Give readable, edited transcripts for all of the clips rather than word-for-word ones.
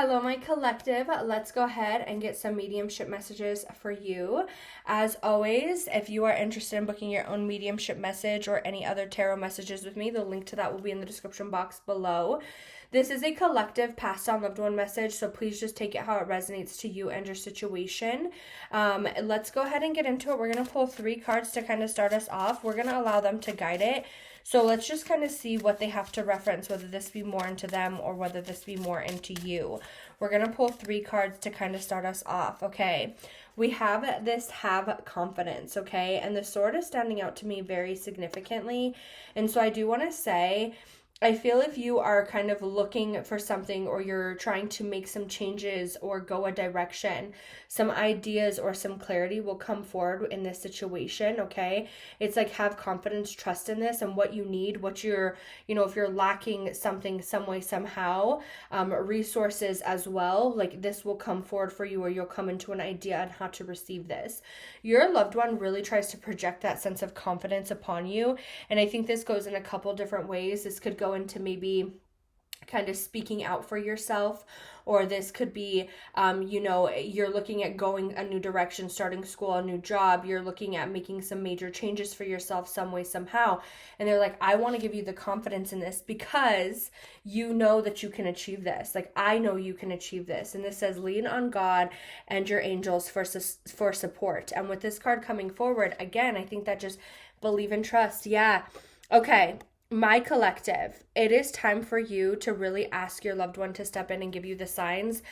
Hello, my collective. Let's go ahead and get some mediumship messages for you. As always, if you are interested in booking your own mediumship message or any other tarot messages with me, the link to that will be in the description box below. This is a collective passed on loved one message, so please just take it how it resonates to you and your situation. Let's go ahead and get into it. We're going to pull 3 cards to kind of start us off. We're going to allow them to guide it. So let's just kind of see what they have to reference, whether this be more into them or whether this be more into you. We're going to pull 3 cards to kind of start us off, okay? We have this have confidence, okay? And the sword is standing out to me very significantly. And so I do want to say, I feel if you are kind of looking for something or you're trying to make some changes or go a direction, some ideas or some clarity will come forward in this situation, okay? It's like have confidence, trust in this and what you need, what you're, if you're lacking something some way, somehow, resources as well, like this will come forward for you or you'll come into an idea on how to receive this. Your loved one really tries to project that sense of confidence upon you. And I think this goes in a couple different ways. This could go into maybe kind of speaking out for yourself, or this could be, you're looking at going a new direction, starting school, a new job, you're looking at making some major changes for yourself some way, somehow. And they're like, I want to give you the confidence in this because you know that you can achieve this. Like, I know you can achieve this. And this says, lean on God and your angels for support. And with this card coming forward, again, I think that just believe and trust. Yeah. Okay. My collective, it is time for you to really ask your loved one to step in and give you the signs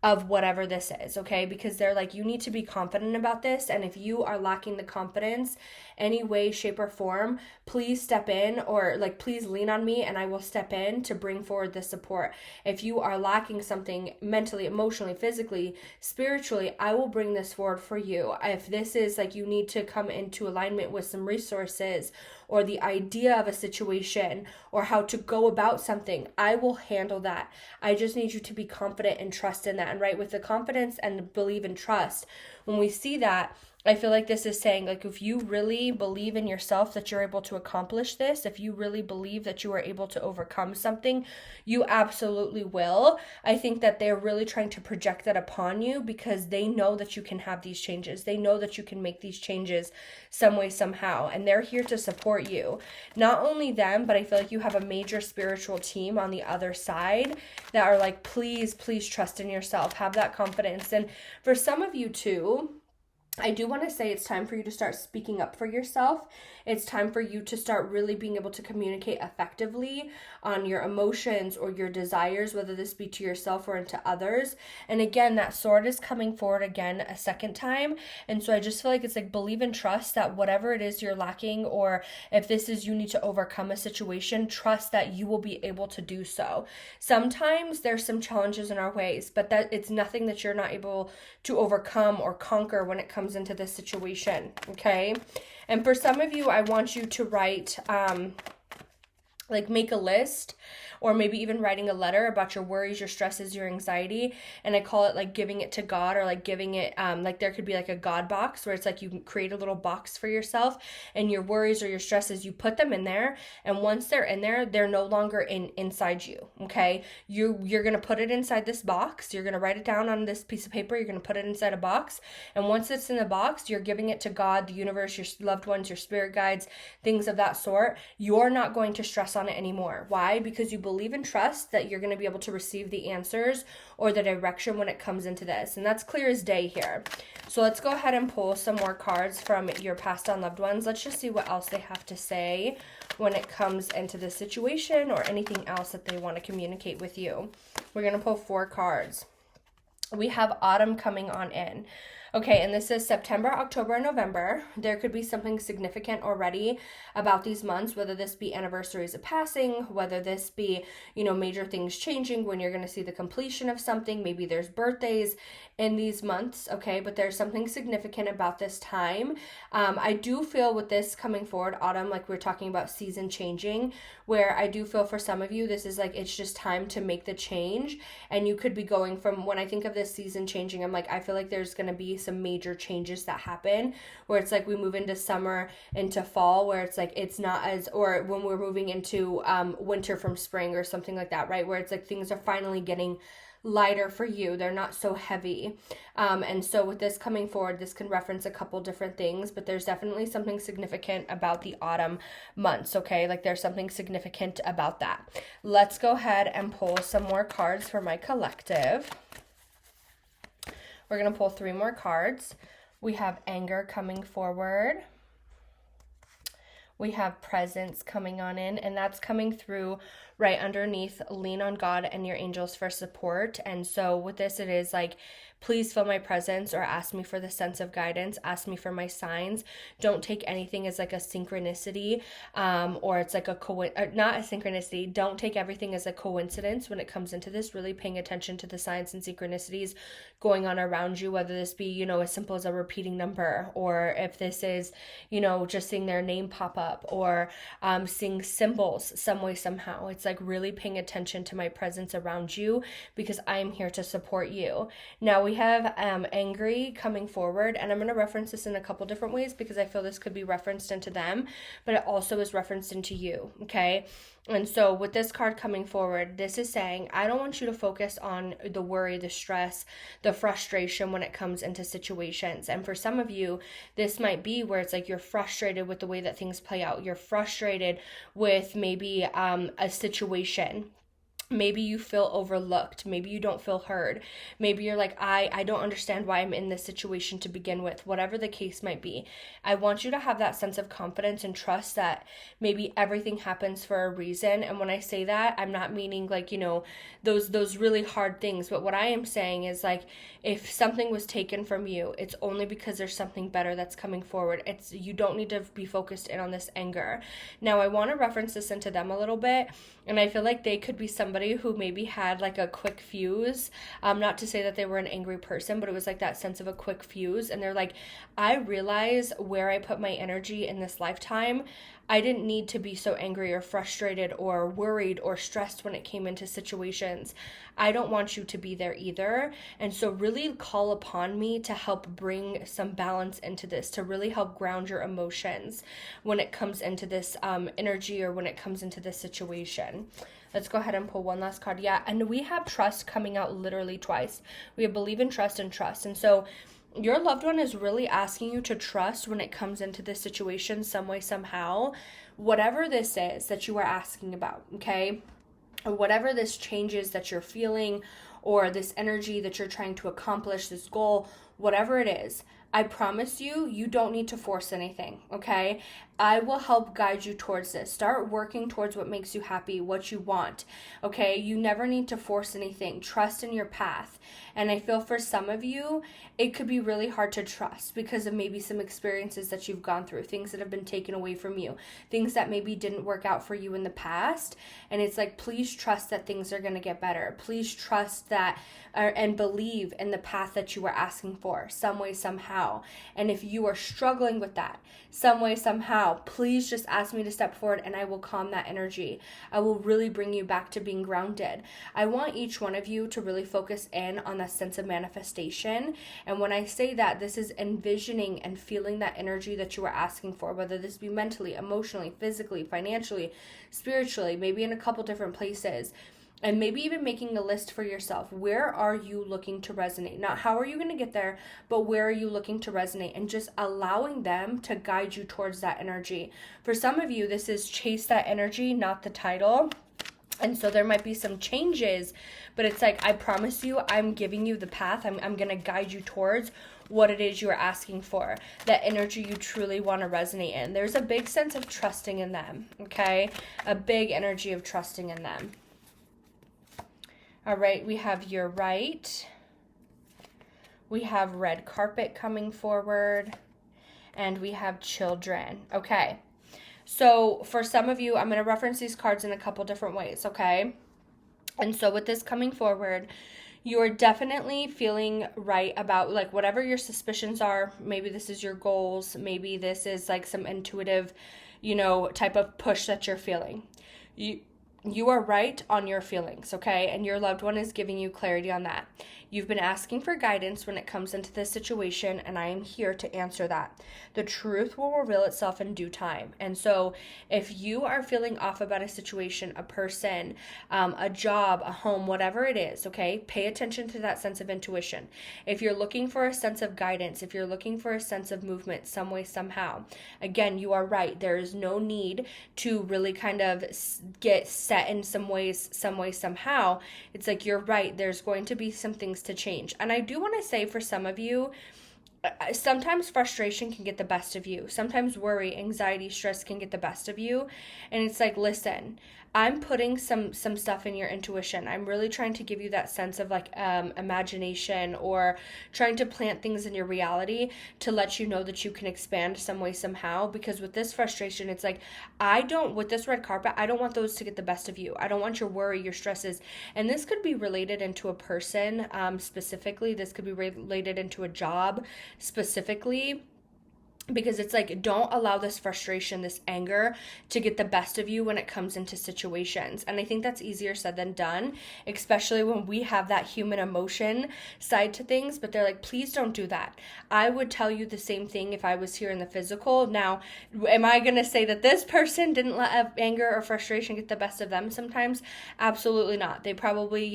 of whatever this is, okay? Because they're like, you need to be confident about this. And if you are lacking the confidence any way, shape, or form, please step in, or like, please lean on me and I will step in to bring forward the support. If you are lacking something mentally, emotionally, physically, spiritually, I will bring this forward for you. If this is like you need to come into alignment with some resources or the idea of a situation or how to go about something, I will handle that. I just need you to be confident and trust in that. And right with the confidence and believe and trust, when we see that, I feel like this is saying, like, if you really believe in yourself that you're able to accomplish this, if you really believe that you are able to overcome something, you absolutely will. I think that they're really trying to project that upon you because they know that you can have these changes. They know that you can make these changes some way, somehow, and they're here to support you. Not only them, but I feel like you have a major spiritual team on the other side that are like, please, please trust in yourself. Have that confidence. And for some of you too, I do want to say it's time for you to start speaking up for yourself. It's time for you to start really being able to communicate effectively on your emotions or your desires, whether this be to yourself or into others. And again, that sword is coming forward again a second time. And so I just feel like it's like believe and trust that whatever it is you're lacking, or if this is you need to overcome a situation, trust that you will be able to do so. Sometimes there's some challenges in our ways, but that it's nothing that you're not able to overcome or conquer when it comes into this situation, okay? And for some of you, I want you to write, make a list, or maybe even writing a letter about your worries, your stresses, your anxiety. And I call it like giving it to God, or like giving it, like there could be like a God box where it's like you can create a little box for yourself, and your worries or your stresses, you put them in there. And once they're in there, they're no longer inside you, okay? You're going to put it inside this box. You're going to write it down on this piece of paper. You're going to put it inside a box. And once it's in the box, you're giving it to God, the universe, your loved ones, your spirit guides, things of that sort. You're not going to stress on it anymore. Why? Because you believe and trust that you're going to be able to receive the answers or the direction when it comes into this. And that's clear as day here. So let's go ahead and pull some more cards from your passed on loved ones. Let's just see what else they have to say when it comes into this situation or anything else that they want to communicate with you. We're going to pull 4 cards. We have autumn coming on in. Okay, and this is September, October, and November. There could be something significant already about these months, whether this be anniversaries of passing, whether this be, major things changing when you're going to see the completion of something. Maybe there's birthdays in these months, okay? But there's something significant about this time. I do feel with this coming forward, autumn, like we're talking about season changing, where I do feel for some of you, this is like, it's just time to make the change. And you could be going from, when I think of this season changing, I'm like, I feel like there's going to be some major changes that happen where it's like we move into summer, into fall, where it's like it's not as, or when we're moving into winter from spring or something like that, right? Where it's like things are finally getting lighter for you. They're not so heavy. And so with this coming forward, this can reference a couple different things, but there's definitely something significant about the autumn months, okay? Like there's something significant about that. Let's go ahead and pull some more cards for my collective. We're going to pull 3 more cards. We have anger coming forward. We have presence coming on in, and that's coming through right underneath lean on God and your angels for support. And so with this, it is like, please feel my presence, or ask me for the sense of guidance, ask me for my signs. Don't take anything as like a synchronicity, or it's like not a synchronicity. Don't take everything as a coincidence when it comes into this. Really paying attention to the signs and synchronicities going on around you, whether this be, as simple as a repeating number, or if this is, just seeing their name pop up, or seeing symbols some way, somehow. It's like really paying attention to my presence around you, because I am here to support you. Now we have angry coming forward, and I'm going to reference this in a couple different ways because I feel this could be referenced into them, but it also is referenced into you, okay? And so with this card coming forward, this is saying, I don't want you to focus on the worry, the stress, the frustration when it comes into situations. And for some of you, this might be where it's like you're frustrated with the way that things play out. You're frustrated with maybe a situation. Maybe you feel overlooked. Maybe you don't feel heard. Maybe you're like, I don't understand why I'm in this situation to begin with. Whatever the case might be, I want you to have that sense of confidence and trust that maybe everything happens for a reason. And when I say that, I'm not meaning like, those really hard things. But what I am saying is like, if something was taken from you, it's only because there's something better that's coming forward. You don't need to be focused in on this anger. Now, I want to reference this into them a little bit. And I feel like they could be somebody who maybe had like a quick fuse. Not to say that they were an angry person, but it was like that sense of a quick fuse. And they're like, I realize where I put my energy in this lifetime. I didn't need to be so angry or frustrated or worried or stressed when it came into situations. I don't want you to be there either. And so really call upon me to help bring some balance into this, to really help ground your emotions when it comes into this energy, or when it comes into this situation. Let's go ahead and pull one last card. Yeah, and we have trust coming out literally twice. We have believe in trust and trust. And so your loved one is really asking you to trust when it comes into this situation some way, somehow, whatever this is that you are asking about, okay? Or whatever this changes that you're feeling, or this energy that you're trying to accomplish, this goal, whatever it is, I promise you, you don't need to force anything, okay? I will help guide you towards this. Start working towards what makes you happy, what you want, okay? You never need to force anything. Trust in your path. And I feel for some of you, it could be really hard to trust because of maybe some experiences that you've gone through, things that have been taken away from you, things that maybe didn't work out for you in the past. And it's like, please trust that things are going to get better. Please trust that and believe in the path that you are asking for, some way, somehow. And if you are struggling with that, some way, somehow, please just ask me to step forward and I will calm that energy. I will really bring you back to being grounded. I want each one of you to really focus in on that sense of manifestation. And when I say that, this is envisioning and feeling that energy that you are asking for, whether this be mentally, emotionally, physically, financially, spiritually, maybe in a couple different places. And maybe even making a list for yourself. Where are you looking to resonate? Not how are you going to get there, but where are you looking to resonate? And just allowing them to guide you towards that energy. For some of you, this is chase that energy, not the title. And so there might be some changes, but it's like, I promise you, I'm giving you the path. I'm going to guide you towards what it is you are asking for, that energy you truly want to resonate in. There's a big sense of trusting in them, okay? A big energy of trusting in them. All right, we have your right. We have red carpet coming forward. And we have children. Okay, so for some of you, I'm going to reference these cards in a couple different ways, okay? And so with this coming forward, you're definitely feeling right about like whatever your suspicions are. Maybe this is your goals. Maybe this is like some intuitive, type of push that you're feeling. you are right on your feelings, okay? And your loved one is giving you clarity on that. You've been asking for guidance when it comes into this situation, and I am here to answer that. The truth will reveal itself in due time. And so if you are feeling off about a situation, a person, a job, a home, whatever it is, okay, pay attention to that sense of intuition. If you're looking for a sense of guidance, if you're looking for a sense of movement some way, somehow, again, you are right. There is no need to really kind of get set in some ways, some way, somehow. It's like, you're right. There's going to be some things to change. And I do want to say, for some of you, sometimes frustration can get the best of you. Sometimes worry, anxiety, stress can get the best of you. And it's like, listen, I'm putting some stuff in your intuition. I'm really trying to give you that sense of like imagination, or trying to plant things in your reality to let you know that you can expand some way, somehow. Because with this frustration, it's like, with this red carpet, I don't want those to get the best of you. I don't want your worry, your stresses. And this could be related into a person specifically. This could be related into a job specifically. Because it's like, don't allow this frustration, this anger to get the best of you when it comes into situations. And I think that's easier said than done, especially when we have that human emotion side to things. But they're like, please don't do that. I would tell you the same thing if I was here in the physical. Now, am I going to say that this person didn't let anger or frustration get the best of them sometimes? Absolutely not. They probably,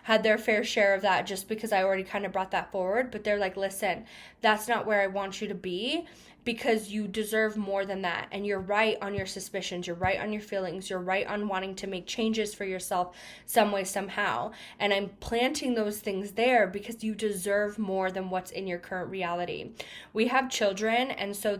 had their fair share of that, just because I already kind of brought that forward. But they're like, listen, that's not where I want you to be, because you deserve more than that. And you're right on your suspicions. You're right on your feelings. You're right on wanting to make changes for yourself some way, somehow. And I'm planting those things there because you deserve more than what's in your current reality. We have children. And so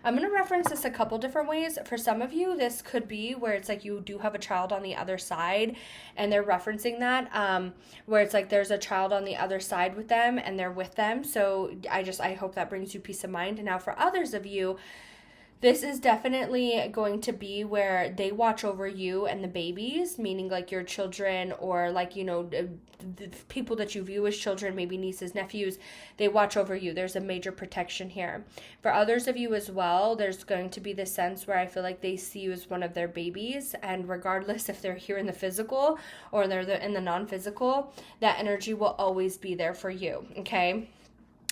I'm going to reference this a couple different ways. For some of you, this could be where it's like you do have a child on the other side, and they're referencing that, where it's like there's a child on the other side with them and they're with them. So I hope that brings you peace of mind. And now for others of you, this is definitely going to be where they watch over you and the babies, meaning like your children, or like, the people that you view as children, maybe nieces, nephews, they watch over you. There's a major protection here. For others of you as well, there's going to be this sense where I feel like they see you as one of their babies, and regardless if they're here in the physical or they're in the non-physical, that energy will always be there for you, okay?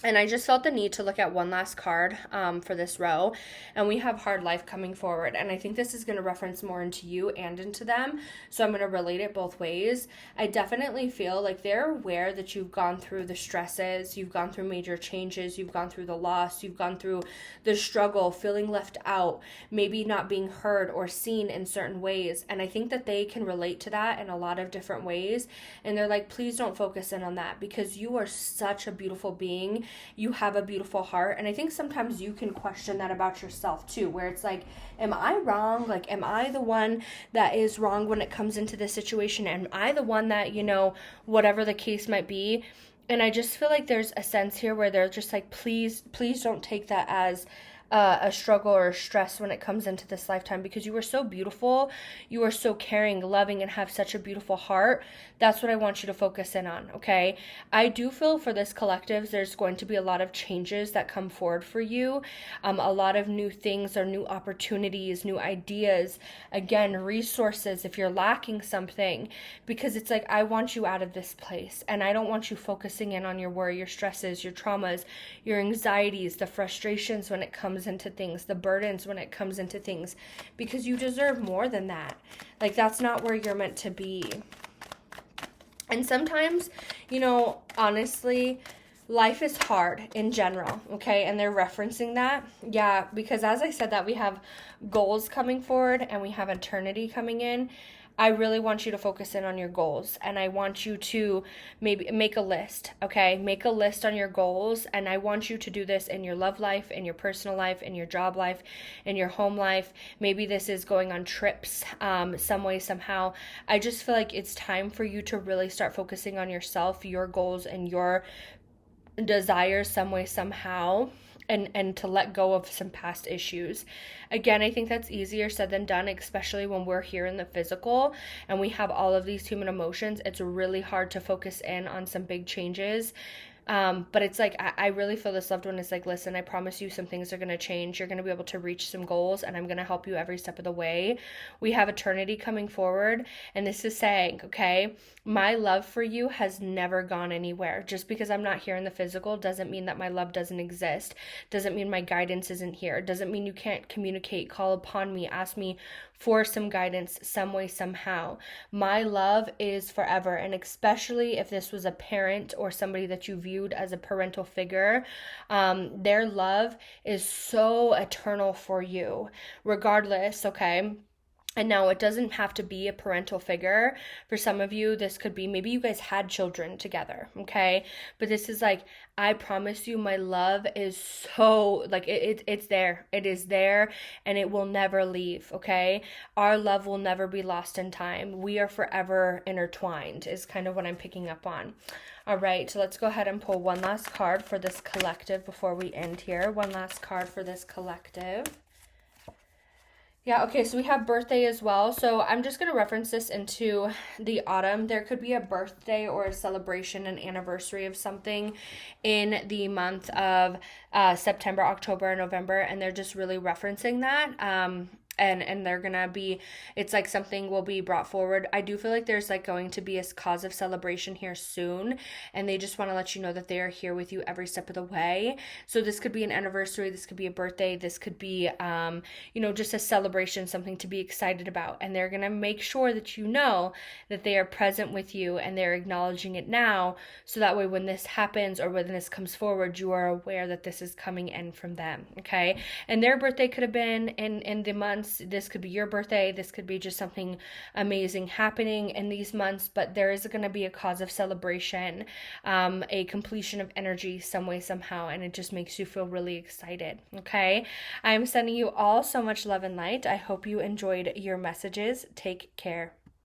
And I just felt the need to look at one last card for this row. And we have hard life coming forward. And I think this is going to reference more into you and into them. So I'm going to relate it both ways. I definitely feel like they're aware that you've gone through the stresses, you've gone through major changes, you've gone through the loss, you've gone through the struggle, feeling left out, maybe not being heard or seen in certain ways. And I think that they can relate to that in a lot of different ways. And they're like, please don't focus in on that, because you are such a beautiful being. You have a beautiful heart. And I think sometimes you can question that about yourself too, where it's like, am I wrong? Like, am I the one that is wrong when it comes into this situation? Am I the one that, whatever the case might be? And I just feel like there's a sense here where they're just like, please don't take that as a struggle or a stress when it comes into this lifetime, because you are so beautiful, you are so caring, loving, and have such a beautiful heart. That's what I want you to focus in on, okay? I do feel for this collective, there's going to be a lot of changes that come forward for you, a lot of new things or new opportunities, new ideas, again, resources if you're lacking something, because it's like, I want you out of this place, and I don't want you focusing in on your worry, your stresses, your traumas, your anxieties, the frustrations when it comes into things, the burdens when it comes into things, because you deserve more than that. Like, that's not where you're meant to be. And sometimes, honestly, life is hard in general, okay? And they're referencing that. Yeah, because as I said that we have goals coming forward and we have eternity coming in, I really want you to focus in on your goals, and I want you to maybe make a list, okay? Make a list on your goals, and I want you to do this in your love life, in your personal life, in your job life, in your home life. Maybe this is going on trips some way, somehow. I just feel like it's time for you to really start focusing on yourself, your goals, and your desires some way, somehow. And to let go of some past issues. Again, I think that's easier said than done, especially when we're here in the physical and we have all of these human emotions. It's really hard to focus in on some big changes But it's like, I really feel this loved one is like, listen, I promise you some things are going to change. You're going to be able to reach some goals, and I'm going to help you every step of the way. We have eternity coming forward. And this is saying, okay, my love for you has never gone anywhere. Just because I'm not here in the physical doesn't mean that my love doesn't exist. Doesn't mean my guidance isn't here. Doesn't mean you can't communicate, call upon me, ask me for some guidance some way, somehow. My love is forever. And especially if this was a parent or somebody that you viewed as a parental figure, their love is so eternal for you, regardless, okay? And now it doesn't have to be a parental figure. For some of you, this could be maybe you guys had children together, okay? But this is like, I promise you, my love is so, like, it's there. It is there, and it will never leave, okay? Our love will never be lost in time. We are forever intertwined, is kind of what I'm picking up on. All right, so let's go ahead and pull one last card for this collective before we end here. One last card for this collective. Yeah, okay, so we have birthday as well. So I'm just going to reference this into the autumn. There could be a birthday or a celebration, an anniversary of something in the month of September, October, and November, and they're just really referencing that. And they're gonna be, it's like something will be brought forward. I do feel like there's like going to be a cause of celebration here soon, and they just want to let you know that they are here with you every step of the way. So this could be an anniversary, this could be a birthday, this could be just a celebration, something to be excited about, and they're gonna make sure that you know that they are present with you and they're acknowledging it now, so that way when this happens or when this comes forward, you are aware that this is coming in from them, okay? And their birthday could have been in the months. This could be your birthday. This could be just something amazing happening in these months, but there is going to be a cause of celebration, a completion of energy some way, somehow, and it just makes you feel really excited, okay? I am sending you all so much love and light. I hope you enjoyed your messages. Take care.